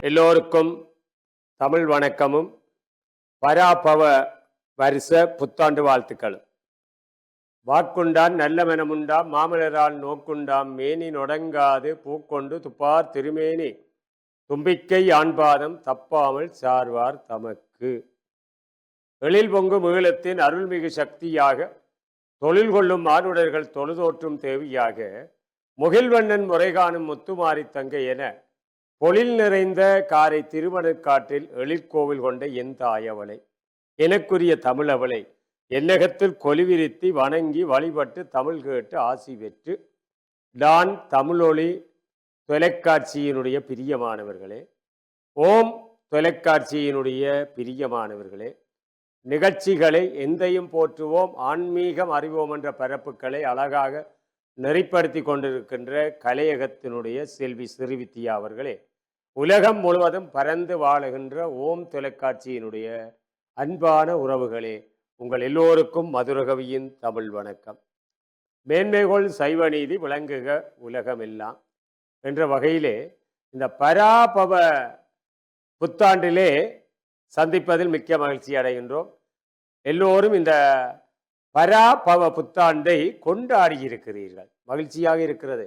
எல்லோருக்கும் தமிழ் வணக்கமும் பராபவ வருஷ புத்தாண்டு வாழ்த்துக்களும். வாக்குண்டான் நல்ல மனமுண்டாம் மாமலரால் நோக்குண்டாம் மேனி நொடங்காது பூக்கொண்டு துப்பார் திருமேனி தும்பிக்கை ஆண்பாதம் தப்பாமல் சார்வார் தமக்கு. எழில் பொங்கும் ஈழத்தின் அருள்மிகு சக்தியாக தொழில் கொள்ளும் மானுடர்கள் தொழுதோற்றும் தேவியாக முகில்வண்ணன் முறைகாணும் முத்துமாரி தங்கை என பொழில் நிறைந்த காரை திருமணக்காற்றில் எழிற்கோவில் கொண்ட என் தாயவளை எனக்குரிய தமிழவளை எண்ணகத்தில் கொலுவிருத்தி வணங்கி வழிபட்டு தமிழ் கேட்டு ஆசி பெற்று டான் தமிழொலி தொலைக்காட்சியினுடைய பிரியமானவர்களே, ஓம் தொலைக்காட்சியினுடைய பிரியமானவர்களே, நிகழ்ச்சிகளை எந்தையும் போற்றுவோம் ஆன்மீகம் அறிவோம் என்ற பரப்புகளை அழகாக நெறிப்படுத்தி கொண்டிருக்கின்ற கலையகத்தினுடைய செல்வி சிறுவித்தியா அவர்களே, உலகம் முழுவதும் பறந்து வாழுகின்ற ஓம் தொலைக்காட்சியினுடைய அன்பான உறவுகளே, உங்கள் எல்லோருக்கும் மதுரகவியின் தமிழ் வணக்கம். மேன்மைகொள் சைவ நீதி விளங்குக உலகமெல்லாம் என்ற வகையிலே இந்த பராபவ புத்தாண்டிலே சந்திப்பதில் மிக்க மகிழ்ச்சி அடைகின்றோம். எல்லோரும் இந்த பராபவ புத்தாண்டை கொண்டாடி இருக்கிறீர்கள், மகிழ்ச்சியாக இருக்கிறது.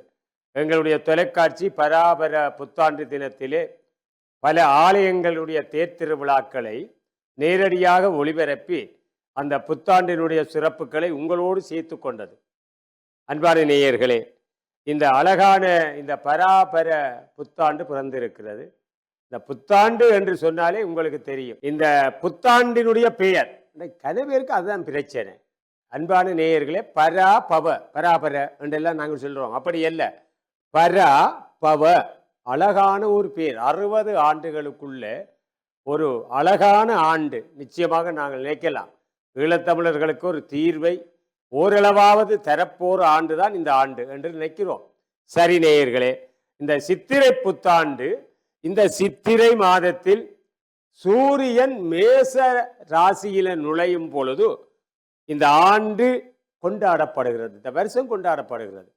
எங்களுடைய தொலைக்காட்சி பராபர புத்தாண்டு தினத்திலே பல ஆலயங்களுடைய தேர்திருவிழாக்களை நேரடியாக ஒளிபரப்பி அந்த புத்தாண்டினுடைய சிறப்புகளை உங்களோடு சேர்த்து கொண்டது. அன்பான நேயர்களே, இந்த அழகான இந்த பராபர புத்தாண்டு பிறந்திருக்கிறது. இந்த புத்தாண்டு என்று சொன்னாலே உங்களுக்கு தெரியும், இந்த புத்தாண்டினுடைய பெயர் கன பேருக்கு அதுதான் பிரச்சனை. அன்பான நேயர்களே, பராபவ பராபர என்றெல்லாம் நாங்கள் சொல்றோம், அப்படி அல்ல. பராபவ அழகான ஒரு பேர். 60 ஆண்டுகளுக்குள்ள ஒரு அழகான ஆண்டு நிச்சயமாக நாங்கள் நினைக்கலாம். ஈழத்தமிழர்களுக்கு ஒரு தீர்வை ஓரளவாவது தரப்போர் ஆண்டு தான் இந்த ஆண்டு என்று நினைக்கிறோம். சரி நேயர்களே, இந்த சித்திரை புத்தாண்டு இந்த சித்திரை மாதத்தில் சூரியன் மேச ராசியில நுழையும் பொழுது இந்த ஆண்டு கொண்டாடப்படுகிறது, இந்த வருஷம் கொண்டாடப்படுகிறது.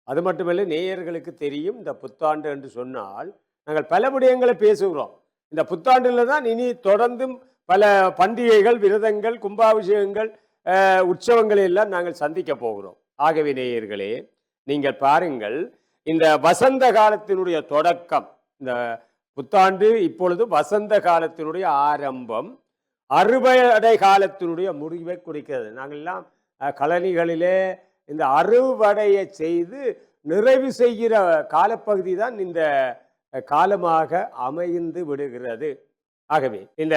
அது மட்டுமல்ல, நேயர்களுக்கு தெரியும், இந்த புத்தாண்டு என்று சொன்னால் நாங்கள் பல விடயங்களை பேசுகிறோம். இந்த புத்தாண்டுல தான் இனி தொடர்ந்தும் பல பண்டிகைகள், விரதங்கள், கும்பாபிஷேகங்கள், உற்சவங்களை எல்லாம் நாங்கள் சந்திக்க போகிறோம். ஆகவே நேயர்களே, நீங்கள் பாருங்கள், இந்த வசந்த காலத்தினுடைய தொடக்கம், இந்த புத்தாண்டு இப்பொழுது வசந்த காலத்தினுடைய ஆரம்பம், அறுவடை காலத்தினுடைய முடிவை குறிக்கிறது. நாங்கள் எல்லாம் கழனிகளிலே இந்த அறுவடையை செய்து நிறைவு செய்கிற காலப்பகுதி தான் இந்த காலமாக அமைந்து விடுகிறது. ஆகவே இந்த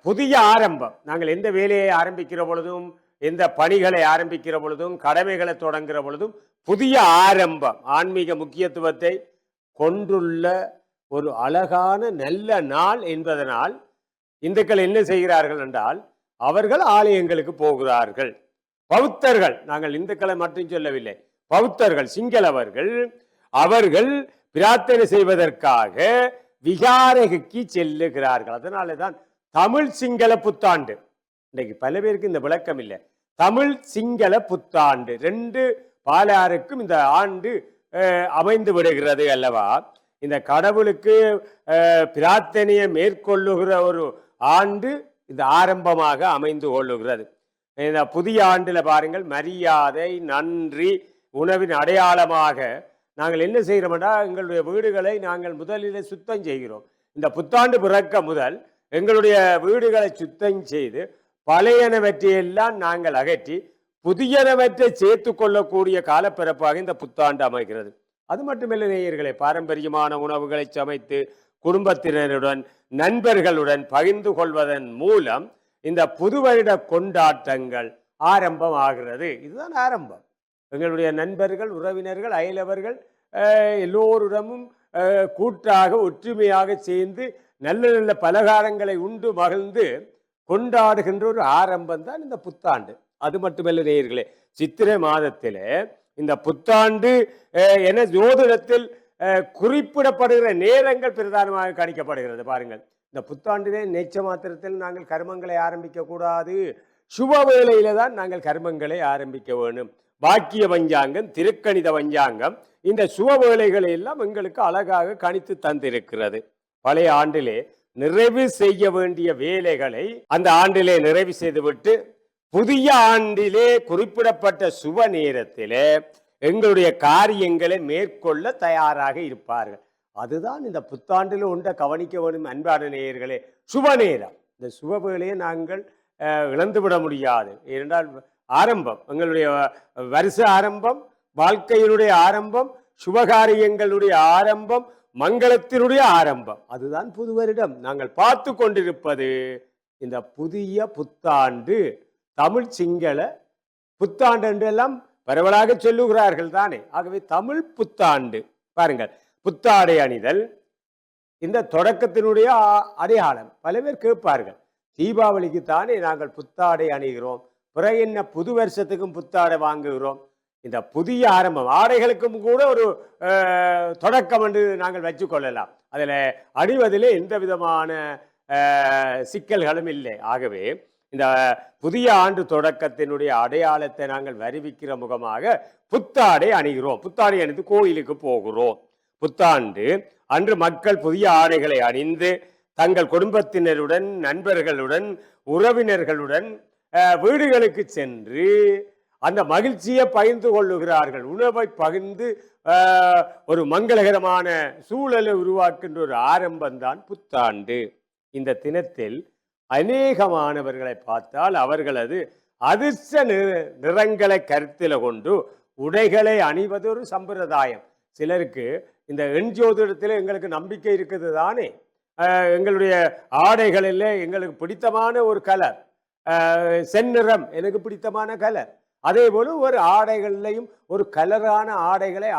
புதிய ஆரம்பம், நாங்கள் எந்த வேலையை ஆரம்பிக்கிற பொழுதும், எந்த பணிகளை ஆரம்பிக்கிற பொழுதும், கடமைகளை தொடங்குகிற பொழுதும் புதிய ஆரம்பம் ஆன்மீக முக்கியத்துவத்தை கொண்டுள்ள ஒரு அழகான நல்ல நாள் என்பதனால் இந்துக்கள் என்ன செய்கிறார்கள் என்றால், அவர்கள் ஆலயங்களுக்கு போகிறார்கள். பௌத்தர்கள், நாங்கள் இந்துக்களை மட்டும் சொல்லவில்லை, பௌத்தர்கள் சிங்களவர்கள் அவர்கள் பிரார்த்தனை செய்வதற்காக விகாரைக்கு செல்லுகிறார்கள். அதனால தான் தமிழ் சிங்கள புத்தாண்டு. இன்னைக்கு பல பேருக்கு இந்த விளக்கம் இல்லை. தமிழ் சிங்கள புத்தாண்டு 2 பாலாருக்கும் இந்த ஆண்டு அமைந்து விடுகிறது அல்லவா. இந்த கடவுளுக்கு பிரார்த்தனையை மேற்கொள்ளுகிற ஒரு ஆண்டு இந்த ஆரம்பமாக அமைந்து கொள்ளுகிறது. இந்த புதிய ஆண்டுல பாருங்கள், மரியாதை, நன்றி, உணவின் அடையாளமாக நாங்கள் என்ன செய்கிறோம்னா, எங்களுடைய வீடுகளை நாங்கள் முதலில் சுத்தம் செய்கிறோம். இந்த புத்தாண்டு பிறக்க முதல் எங்களுடைய வீடுகளை சுத்தம் செய்து பழையனவற்றையெல்லாம் நாங்கள் அகற்றி புதியனவற்றை சேர்த்து கொள்ளக்கூடிய காலப்பிறப்பாக இந்த புத்தாண்டு அமைகிறது. அது மட்டுமல்ல நேயர்களே, பாரம்பரியமான உணவுகளை சமைத்து குடும்பத்தினருடன் நண்பர்களுடன் பகிர்ந்து கொள்வதன் மூலம் இந்த புது வருட கொண்டாட்டங்கள் ஆரம்பம் ஆகிறது. இதுதான் ஆரம்பம். எங்களுடைய நண்பர்கள், உறவினர்கள், அயலவர்கள் எல்லோருடமும் கூட்டாக ஒற்றுமையாக சேர்ந்து நல்ல நல்ல பலகாரங்களை உண்டு மகிழ்ந்து கொண்டாடுகின்ற ஒரு ஆரம்பம் தான் இந்த புத்தாண்டு. அது மட்டுமல்ல நேயர்களே, சித்திரை மாதத்திலே இந்த புத்தாண்டு என ஜோதிடத்தில் குறிப்பிடப்படுகிற நேரங்கள் பிரதானமாக கணிக்கப்படுகிறது. பாருங்கள், இந்த புத்தாண்டிலே நேச்ச மாத்திரத்தில் நாங்கள் கர்மங்களை ஆரம்பிக்க கூடாது, சுப வேளையில தான் நாங்கள் கர்மங்களை ஆரம்பிக்க வேணும். பாக்கிய பஞ்சாங்கம், திருக்கணித பஞ்சாங்கம் இந்த சுப வேளைகளை எல்லாம் எங்களுக்கு அழகாக கணித்து தந்திருக்கிறது. பழைய ஆண்டிலே நிறைவு செய்ய வேண்டிய வேலைகளை அந்த ஆண்டிலே நிறைவு செய்துவிட்டு புதிய ஆண்டிலே குறிப்பிடப்பட்ட சுப நேரத்திலே எங்களுடைய காரியங்களை மேற்கொள்ள தயாராக இருப்பார்கள். அதுதான் இந்த புத்தாண்டில் ஒன்றை கவனிக்க வேண்டும் அன்பான நேயர்களே. சுப நேரம், இந்த சுப வேலையை நாங்கள் இழந்துவிட முடியாது. ஏனென்றால் ஆரம்பம், எங்களுடைய வருஷ ஆரம்பம், வாழ்க்கையினுடைய ஆரம்பம், சுபகாரியங்களுடைய ஆரம்பம், மங்களத்தினுடைய ஆரம்பம். அதுதான் புது வருடம். நாங்கள் பார்த்து கொண்டிருப்பது இந்த புதிய புத்தாண்டு. தமிழ் சிங்கள புத்தாண்டு என்றெல்லாம் பரவலாக சொல்லுகிறார்கள் தானே. ஆகவே தமிழ் புத்தாண்டு பாருங்கள், புத்தாடை அணிதல் இந்த தொடக்கத்தினுடைய அடையாளம். பல பேர் கேட்பார்கள், தீபாவளிக்கு தானே நாங்கள் புத்தாடை அணிகிறோம், பிறகு என்ன புது வருஷத்துக்கும் புத்தாடை வாங்குகிறோம். இந்த புதிய ஆரம்பம் ஆடைகளுக்கும் கூட ஒரு தொடக்கம் என்று நாங்கள் வச்சுக்கொள்ளலாம். அதில் அணிவதிலே எந்த விதமான சிக்கல்களும் இல்லை. ஆகவே இந்த புதிய ஆண்டு தொடக்கத்தினுடைய அடையாளத்தை நாங்கள் வருவிக்கிற முகமாக புத்தாடை அணிகிறோம். புத்தாடை அணிந்து கோயிலுக்கு போகிறோம். புத்தாண்டு அன்று மக்கள் புதிய ஆடைகளை அணிந்து தங்கள் குடும்பத்தினருடன், நண்பர்களுடன், உறவினர்களுடன் வீடுகளுக்கு சென்று அந்த மகிழ்ச்சியை பகிர்ந்து கொள்ளுகிறார்கள். உணவை பகிர்ந்து ஒரு மங்களகரமான சூழலை உருவாக்குகின்ற ஒரு ஆரம்பம்தான் புத்தாண்டு. இந்த தினத்தில் அநேகமானவர்களை பார்த்தால் அவர்களது அதிர்ஷ்ட நிறங்களை கருத்தில் கொண்டு உடைகளை அணிவது ஒரு சம்பிரதாயம். சிலருக்கு இந்த எண்ஜோதிடத்தில் எங்களுக்கு நம்பிக்கை இருக்குது தானே. எங்களுடைய ஆடைகளில் எங்களுக்கு பிடித்தமான ஒரு கலர் செந்நிறம், எனக்கு பிடித்தமான கலர். அதே போல ஒரு ஆடைகள்லையும் ஒரு கலரான ஆடைகளை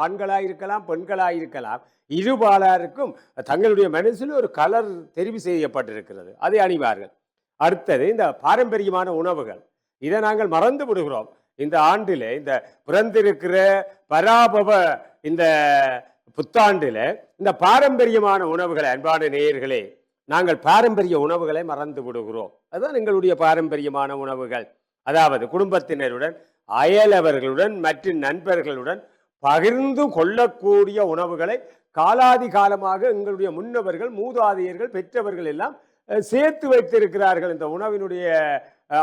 ஆண்களாயிருக்கலாம் பெண்களாயிருக்கலாம் இருபாலாருக்கும் தங்களுடைய மனசில் ஒரு கலர் தெரிவு செய்யப்பட்டிருக்கிறது, அதை அணிவார்கள். அடுத்தது இந்த பாரம்பரியமான உணவுகள். இதை நாங்கள் மறந்து விடுகிறோம். இந்த ஆண்டில் இந்த பிறந்திருக்கிற பராபவ இந்த புத்தாண்டில் இந்த பாரம்பரியமான உணவுகளை, அன்பான நேயர்களே, நாங்கள் பாரம்பரிய உணவுகளை மறந்து விடுகிறோம். அதுதான் எங்களுடைய பாரம்பரியமான உணவுகள். அதாவது குடும்பத்தினருடன், அயலவர்களுடன் மற்றும் நண்பர்களுடன் பகிர்ந்து கொள்ளக்கூடிய உணவுகளை காலாதி காலமாக எங்களுடைய முன்னவர்கள், மூதாதையர்கள், பெற்றவர்கள் எல்லாம் சேர்த்து வைத்திருக்கிறார்கள் இந்த உணவினுடைய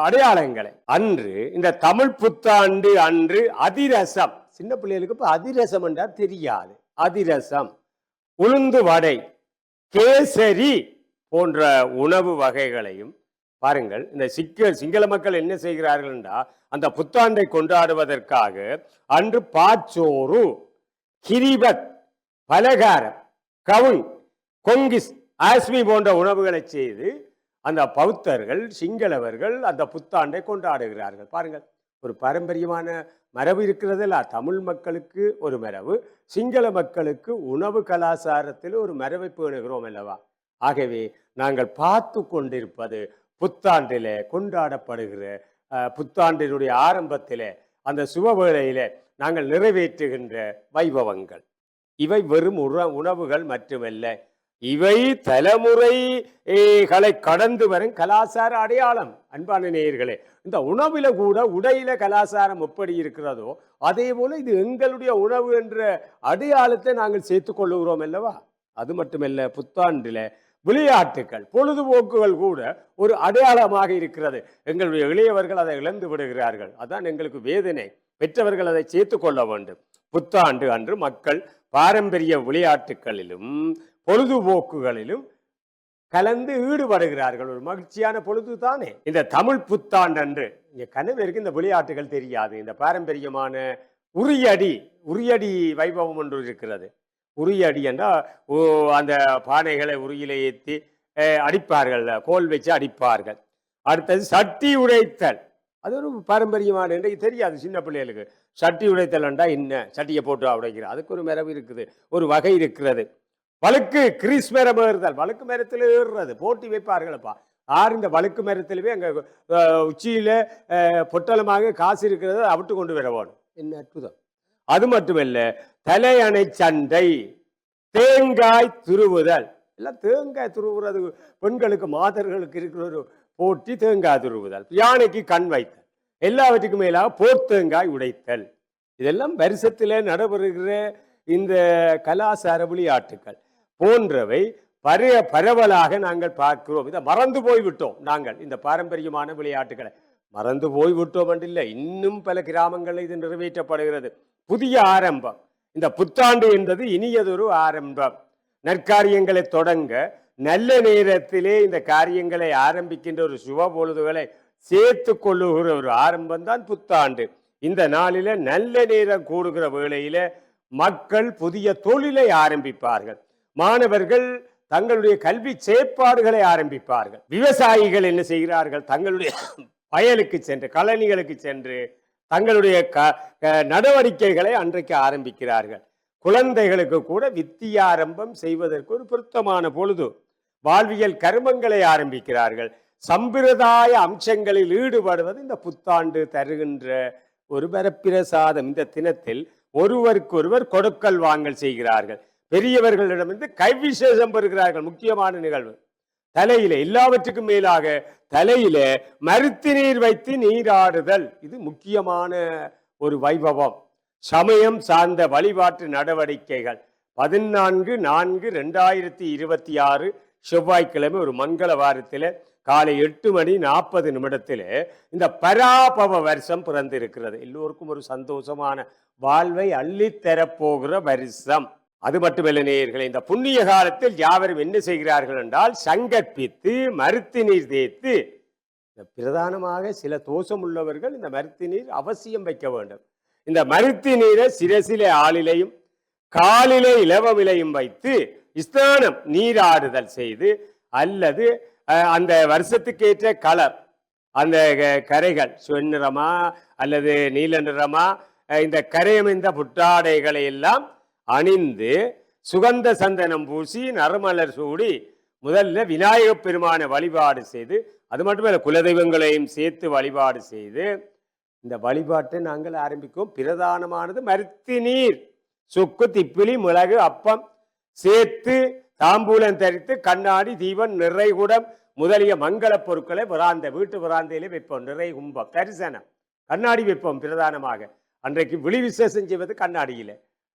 அடையாளங்களை. அன்று இந்த தமிழ் புத்தாண்டு அன்று அதிரசம், சின்ன பிள்ளைகளுக்கு இப்போ அதிரசம் என்றால் தெரியாது. அதிரசம், உளுந்து வடை, கேசரி போன்ற உணவு வகைகளையும் பாருங்கள். இந்த சிங்கள மக்கள் என்ன செய்கிறார்கள் என்றால் அந்த புத்தாண்டை கொண்டாடுவதற்காக அன்று பாச்சோறு, கிரிபத், பலகாரம், கவுன், கொங்கிஸ், ஆஸ்மி போன்ற உணவுகளை செய்து அந்த பௌத்தர்கள், சிங்களவர்கள் அந்த புத்தாண்டை கொண்டாடுகிறார்கள். பாருங்கள், ஒரு பாரம்பரியமான மரபு இருக்கிறதில்ல. தமிழ் மக்களுக்கு ஒரு மரபு, சிங்கள மக்களுக்கு உணவு கலாச்சாரத்தில் ஒரு மரபை பேணுகிறோம் அல்லவா. ஆகவே நாங்கள் பார்த்து கொண்டிருப்பது புத்தாண்டிலே கொண்டாடப்படுகிற புத்தாண்டினுடைய ஆரம்பத்திலே அந்த சுபவேளையிலே நாங்கள் நிறைவேற்றுகின்ற வைபவங்கள். இவை வெறும் உணவுகள் மட்டுமல்ல, இவை தலைமுறைகளை கடந்து வரும் கலாச்சார அடையாளம். அன்பான நேயர்களே, இந்த உணவில கூட உடையில கலாச்சாரம் எப்படி இருக்கிறதோ அதே போல இது எங்களுடைய உணவு என்ற அடையாளத்தை நாங்கள் சேர்த்துக் கொள்ளுகிறோம் அல்லவா. அது மட்டுமல்ல, புத்தாண்டில விளையாட்டுகள், பொழுதுபோக்குகள் கூட ஒரு அடையாளமாக இருக்கிறது. எங்களுடைய இளையவர்கள் அதை இழந்து விடுகிறார்கள். அதான் எங்களுக்கு வேதனை. பெற்றவர்கள் அதை சேர்த்து கொள்ள வேண்டும். புத்தாண்டு அன்று மக்கள் பாரம்பரிய விளையாட்டுகளிலும் பொழுதுபோக்குகளிலும் கலந்து ஈடுபடுகிறார்கள். ஒரு மகிழ்ச்சியான பொழுது தானே இந்த தமிழ் புத்தாண்டு அன்று. இங்க கனவேருக்கு இந்த விளையாட்டுகள் தெரியாது. இந்த பாரம்பரியமான உரியடி வைபவம் ஒன்று இருக்கிறது. உரியடி என்றால் அந்த பானைகளை உரியில ஏற்றி அடிப்பார்கள், கோல் வச்சு அடிப்பார்கள். அடுத்தது சட்டி உடைத்தல், அது ஒரு பாரம்பரியமான, இன்றைக்கு தெரியாது சின்ன பிள்ளைகளுக்கு. சட்டி உடைத்தல் என்றால் என்ன, சட்டியை போட்டு உடைக்கிற, அதுக்கு ஒரு மரபு இருக்குது, ஒரு வகை இருக்கிறது. வழுக்கு கிரீஸ் மரம் ஏறுதல், வழுக்கு மரத்தில் ஏறுறது போட்டி வைப்பார்களப்பா. யார் இந்த வழுக்கு மரத்திலவே அங்கே உச்சியில பொட்டலமாக காசு இருக்கிறத அவிட்டு கொண்டு வர வேணும். என்ன அற்புதம். அது மட்டுமல்ல, தலையணை சண்டை, தேங்காய் துருவுதல். எல்லாம் தேங்காய் துருவுறது பெண்களுக்கு, மாதர்களுக்கு இருக்கிற ஒரு போட்டி தேங்காய் துருவுதல். யானைக்கு கண் வைத்தல், எல்லாவற்றுக்கும் மேலாக போர்த்தேங்காய் உடைத்தல். இதெல்லாம் வருஷத்திலே நடைபெறுகிற இந்த கலாச்சார விளையாட்டுகள் போன்றவை பரவலாக நாங்கள் பார்க்கிறோம். இதை மறந்து போய்விட்டோம். நாங்கள் இந்த பாரம்பரியமான விளையாட்டுகளை மறந்து போய்விட்டோம் என்றில்லை, இன்னும் பல கிராமங்களில் இது நிறைவேற்றப்படுகிறது. புதிய ஆரம்பம், இந்த புத்தாண்டு என்பது இனியதொரு ஆரம்பம். நற்காரியங்களை தொடங்க நல்ல நேரத்திலே இந்த காரியங்களை ஆரம்பிக்கின்ற ஒரு சுப பொழுதுகளை சேர்த்து கொள்ளுகிற ஒரு ஆரம்பம் தான் புத்தாண்டு. இந்த நாளில நல்ல நேரம் கூடுகிற வேளையில மக்கள் புதிய தொழிலை ஆரம்பிப்பார்கள். மாணவர்கள் தங்களுடைய கல்வி செயற்பாடுகளை ஆரம்பிப்பார்கள். விவசாயிகள் என்ன செய்கிறார்கள்? தங்களுடைய வயலுக்கு சென்று, கழனிகளுக்கு சென்று தங்களுடைய நடவடிக்கைகளை அன்றைக்கு ஆரம்பிக்கிறார்கள். குழந்தைகளுக்கு கூட வித்தியாரம்பம் செய்வதற்கு ஒரு பொருத்தமான பொழுது. வாழ்வியல் கர்மங்களை ஆரம்பிக்கிறார்கள். சம்பிரதாய அம்சங்களில் ஈடுபடுவது இந்த புத்தாண்டு தருகின்ற ஒரு வரப்பிரசாதம். இந்த தினத்தில் ஒருவருக்கொருவர் கொடுக்கல் வாங்கல் செய்கிறார்கள். பெரியவர்களிடமிருந்து கைவிசேஷம் பெறுகிறார்கள். முக்கியமான நிகழ்வு. தலையில, எல்லாவற்றுக்கும் மேலாக தலையில மருத்து நீர் வைத்து நீராடுதல். இது முக்கியமான ஒரு வைபவம். சமயம் சார்ந்த வழிபாட்டு நடவடிக்கைகள். 14/4/2026 செவ்வாய்க்கிழமை ஒரு மங்கள வாரத்தில் காலை 8:40 இந்த பராபவ வருஷம் பிறந்திருக்கிறது. எல்லோருக்கும் ஒரு சந்தோஷமான வாழ்வை அள்ளித்தரப்போகிற வருஷம். அது மட்டுமல்ல நேயர்களே, இந்த புண்ணிய காலத்தில் யாவரும் என்ன செய்கிறார்கள் என்றால் சங்கற்பித்து மருத்து நீர் தேய்த்து, பிரதானமாக சில தோஷம் உள்ளவர்கள் இந்த மருத்து நீர் அவசியம் வைக்க வேண்டும். இந்த மருத்து நீரை சிரசிலே ஆளிலையும் காலிலே இலவமிலையும் வைத்து ஸ்நானம் நீராடுதல் செய்து, அல்லது அந்த வருஷத்துக்கேற்ற கலர், அந்த கரைகள் செந்நிறமா அல்லது நீல நிறமா, இந்த கரையமைந்த புட்டாடைகளை எல்லாம் அணிந்து சுகந்த சந்தனம் பூசி நறுமலர் சூடி முதல்ல விநாயக பெருமான வழிபாடு செய்து, அது மட்டுமல்ல குலதெய்வங்களையும் சேர்த்து வழிபாடு செய்து இந்த வழிபாட்டை நாங்கள் ஆரம்பிக்கும். பிரதானமானது மருத்து நீர். சுக்கு, திப்பிலி, மிளகு, அப்பம் சேர்த்து தாம்பூலம் தரித்து கண்ணாடி, தீபம், நிறைகுடம் முதலிய மங்கள பொருட்களை வீட்டு வராந்தையிலே வைப்போம். நிறை கும்பம், தரிசனம், கண்ணாடி வைப்போம். பிரதானமாக அன்றைக்கு விழி விசேஷம் செய்வது கண்ணாடியில.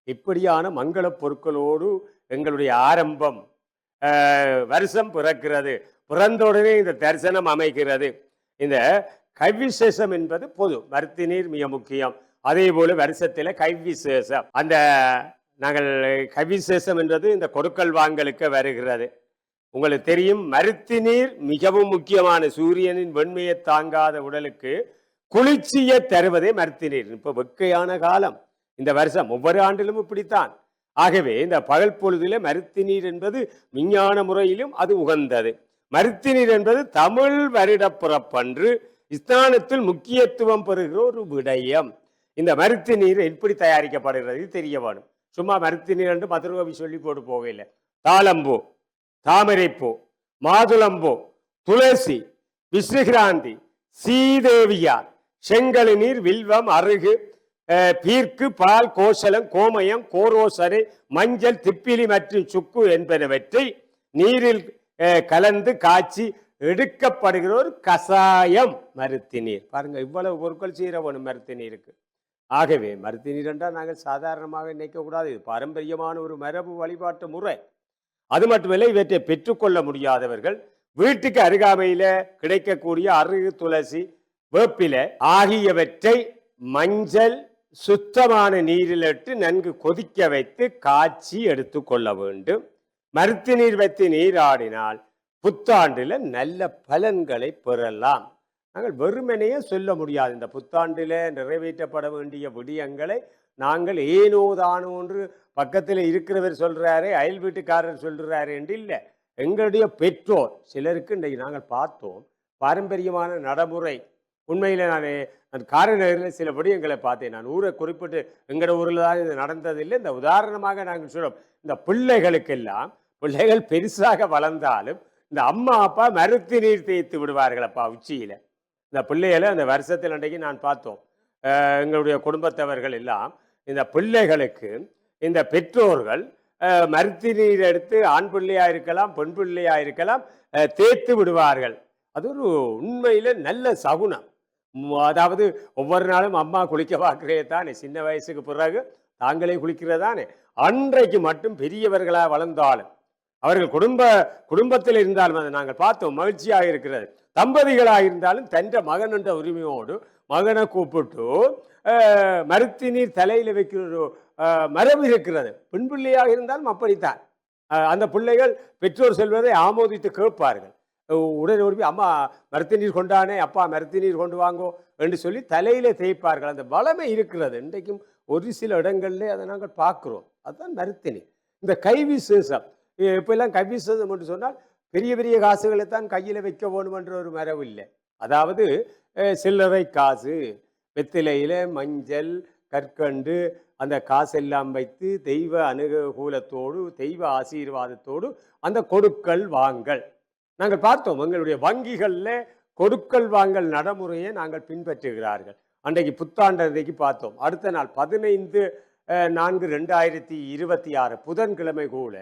இப்படியான மங்கள பொருட்களோடு எங்களுடைய ஆரம்பம் வருஷம் பிறக்கிறது. பிறந்தவுடனே இந்த தரிசனம் அமைகிறது. இந்த கைவிசேஷம் என்பது பொது. மருத்து நீர் மிக முக்கியம். அதே போல வருஷத்துல கைவிசேஷம், அந்த நாங்கள் கைவிசேஷம் என்றது இந்த கொடுக்கல் வாங்கலுக்கு வருகிறது. உங்களுக்கு தெரியும், மருத்து நீர் மிகவும் முக்கியமான. சூரியனின் வெண்மையை தாங்காத உடலுக்கு குளிர்ச்சியை தருவதே மருத்து நீர். இப்ப வெக்கையான காலம் இந்த வருஷம், ஒவ்வொரு ஆண்டிலும் இப்படித்தான். ஆகவே இந்த பகல் பொழுதில மருத்து நீர் என்பது விஞ்ஞான முறையிலும் அது உகந்தது. மருத்து நீர் என்பது தமிழ் வருட பிறப்பன்று ஸ்நானத்தில் முக்கியத்துவம் பெறுகிற ஒரு விடயம். இந்த மருத்து நீர் எப்படி தயாரிக்கப்படுகிறது தெரிய வேணும். சும்மா மருத்து நீர் என்று மதுரகவி சொல்லி போட்டு போகல. தாளம்பூ, தாமரைப்பூ, மாதுளம்பூ, துளசி, விஸ்ருகிராந்தி, சீதேவியார், செங்கல் நீர், வில்வம், அருகு, பீர்க்கு, பால், கோசலம், கோமயம், கோரோசரை, மஞ்சள், திப்பிலி மற்றும் சுக்கு என்பனவற்றை நீரில் கலந்து காய்ச்சி எடுக்கப்படுகிற ஒரு கசாயம் மருத்து நீர். பாருங்க, இவ்வளவு பொருட்கள் செய்கிற வேணும் மருத்து நீருக்கு. ஆகவே மருத்து நீர் என்றால் நாங்கள் சாதாரணமாக நினைக்கக்கூடாது. இது பாரம்பரியமான ஒரு மரபு வழிபாட்டு முறை. அது மட்டுமல்ல, இவற்றை பெற்றுக்கொள்ள முடியாதவர்கள் வீட்டுக்கு அருகாமையில கிடைக்கக்கூடிய அருகு, துளசி, வேப்பிலை ஆகியவற்றை மஞ்சள் சுத்தமான நீரிலிட்டு நன்கு கொதிக்க வைத்து காய்ச்சி எடுத்து கொள்ள வேண்டும். மருத்து நீர் வைத்து நீராடினால் புத்தாண்டில் நல்ல பலன்களை பெறலாம். நாங்கள் வெறுமனையே சொல்ல முடியாது. இந்த புத்தாண்டில் நிறைவேற்றப்பட வேண்டிய விடயங்களை நாங்கள் ஏனோ தானோ ஒன்று பக்கத்தில் இருக்கிறவர் சொல்றாரு, அயல் வீட்டுக்காரர் சொல்றாரு என்று இல்லை. எங்களுடைய பெற்றோர் சிலருக்கு இன்றைக்கு நாங்கள் பார்த்தோம் பாரம்பரியமான நடைமுறை. உண்மையில் நான் காரைநகரில் சில விடயங்களை பார்த்தேன். நான் ஊரை குறிப்பிட்டு எங்களோட ஊரில் தான் இது நடந்ததில்லை. இந்த உதாரணமாக நாங்கள் சொல்றோம், இந்த பிள்ளைகளுக்கெல்லாம் பிள்ளைகள் பெருசாக வளர்ந்தாலும் இந்த அம்மா அப்பா மருத்து நீர் தேய்த்து விடுவார்களப்பா உச்சியில. இந்த பிள்ளைகளை அந்த வருஷத்தில் அன்றைக்கு நான் பார்த்தோம். எங்களுடைய குடும்பத்தவர்கள் எல்லாம் இந்த பிள்ளைகளுக்கு இந்த பெற்றோர்கள் மருத்து நீர் எடுத்து ஆண் பிள்ளையா இருக்கலாம் பெண் பிள்ளையா இருக்கலாம் தேய்த்து விடுவார்கள். அது ஒரு உண்மையில நல்ல சகுனம். அதாவது ஒவ்வொரு நாளும் அம்மா குளிக்க பார்க்கிறே தானே, சின்ன வயசுக்கு பிறகு தாங்களே குளிக்கிறதானே. அன்றைக்கு மட்டும் பெரியவர்களா வளர்ந்தாலும் அவர்கள் குடும்பத்தில் இருந்தாலும் அதை நாங்கள் பார்த்தோம், மகிழ்ச்சியாக இருக்கிறது. தம்பதிகளாக இருந்தாலும் தன்ற மகன் என்ற உரிமையோடு மகனை கூப்பிட்டு மருத்தி நீர் தலையில வைக்கிற ஒரு மரபு இருக்கிறது. பெண் பிள்ளையாக இருந்தாலும் அப்படித்தான். அந்த பிள்ளைகள் பெற்றோர் செல்வதை ஆமோதித்து கேட்பார்கள். உடனே ஓடி அம்மா மருத்தி நீர் கொண்டானே, அப்பா மருத்தி நீர் கொண்டு வாங்கோ என்று சொல்லி தலையில தேய்ப்பார்கள். அந்த வளமை இருக்கிறது. இன்றைக்கும் ஒரு சில இடங்கள்ல அதை நாங்கள் பார்க்கிறோம். அதுதான் மருத்தி நீர். இந்த கைவிசேஷம், இப்பெல்லாம் கைவிசேஷம் என்று சொன்னால் பெரிய பெரிய காசுகளை தான் கையில் வைக்க வேணும் என்ற ஒரு மரபு இல்லை. அதாவது சில்லறை காசு, வெத்திலையில மஞ்சள் கற்கண்டு அந்த காசெல்லாம் வைத்து தெய்வ அனுகூலத்தோடு தெய்வ ஆசீர்வாதத்தோடு அந்த கொடுக்கல் வாங்கல் நாங்கள் பார்த்தோம். எங்களுடைய வங்கிகளில் கொடுக்கல் வாங்கல் நடைமுறையை நாங்கள் பின்பற்றுகிறார்கள். அன்றைக்கு புத்தாண்டன்றைக்கு பார்த்தோம். அடுத்த நாள் 15/4/2026 புதன்கிழமை கூட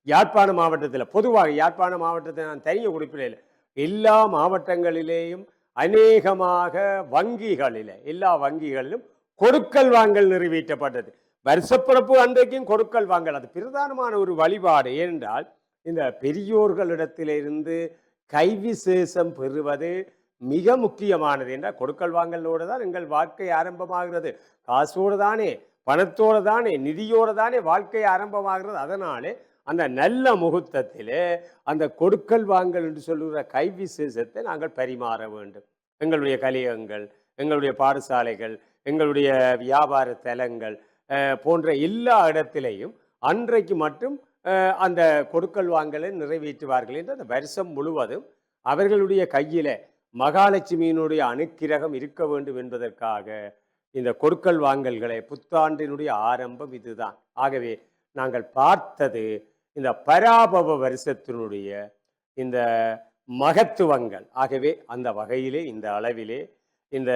யாழ்ப்பாண மாவட்டத்தில், பொதுவாக யாழ்ப்பாண மாவட்டத்தை நான் தனிய குறிப்பிடல, எல்லா மாவட்டங்களிலேயும் அநேகமாக வங்கிகளில், எல்லா வங்கிகளிலும் கொடுக்கல் வாங்கல் நிறைவேற்றப்பட்டது. வருஷப்பிறப்பு அன்றைக்கும் கொடுக்கல் வாங்கல், அது பிரதானமான ஒரு வழிபாடு. ஏனென்றால் இந்த பெரியோர்களிடத்திலிருந்து கைவிசேஷம் பெறுவது மிக முக்கியமானது. என்றால் கொடுக்கல் வாங்கலோடு தான் எங்கள் வாழ்க்கை ஆரம்பமாகிறது. காசோடு தானே, பணத்தோடு தானே, நிதியோடு தானே வாழ்க்கை ஆரம்பமாகிறது. அதனாலே அந்த நல்ல முகூர்த்தத்திலே அந்த கொடுக்கல் வாங்கல் என்று சொல்லுகிற கைவிசேஷத்தை நாங்கள் பரிமாற வேண்டும். எங்களுடைய கலியகங்கள், எங்களுடைய பாடசாலைகள், எங்களுடைய வியாபார தலங்கள் போன்ற எல்லா இடத்திலையும் அன்றைக்கு மட்டும் அந்த கொடுக்கல் வாங்கலை நிறைவேற்றுவார்கள் என்று அந்த வருஷம் முழுவதும் அவர்களுடைய கையில மகாலட்சுமியினுடைய அனுக்கிரகம் இருக்க வேண்டும் என்பதற்காக இந்த கொடுக்கல் வாங்கல்களை, புத்தாண்டினுடைய ஆரம்பம் இதுதான். ஆகவே நாங்கள் பார்த்தது இந்த பராபவ வருஷத்தினுடைய இந்த மகத்துவங்கள். ஆகவே அந்த வகையிலே, இந்த அளவிலே இந்த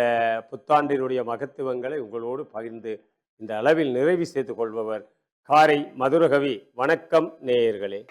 புத்தாண்டினுடைய மகத்துவங்களை உங்களோடு பகிர்ந்து இந்த அளவில் நிறைவு செய்து கொள்பவர் காரை மதுரகவி. வணக்கம் நேயர்களே.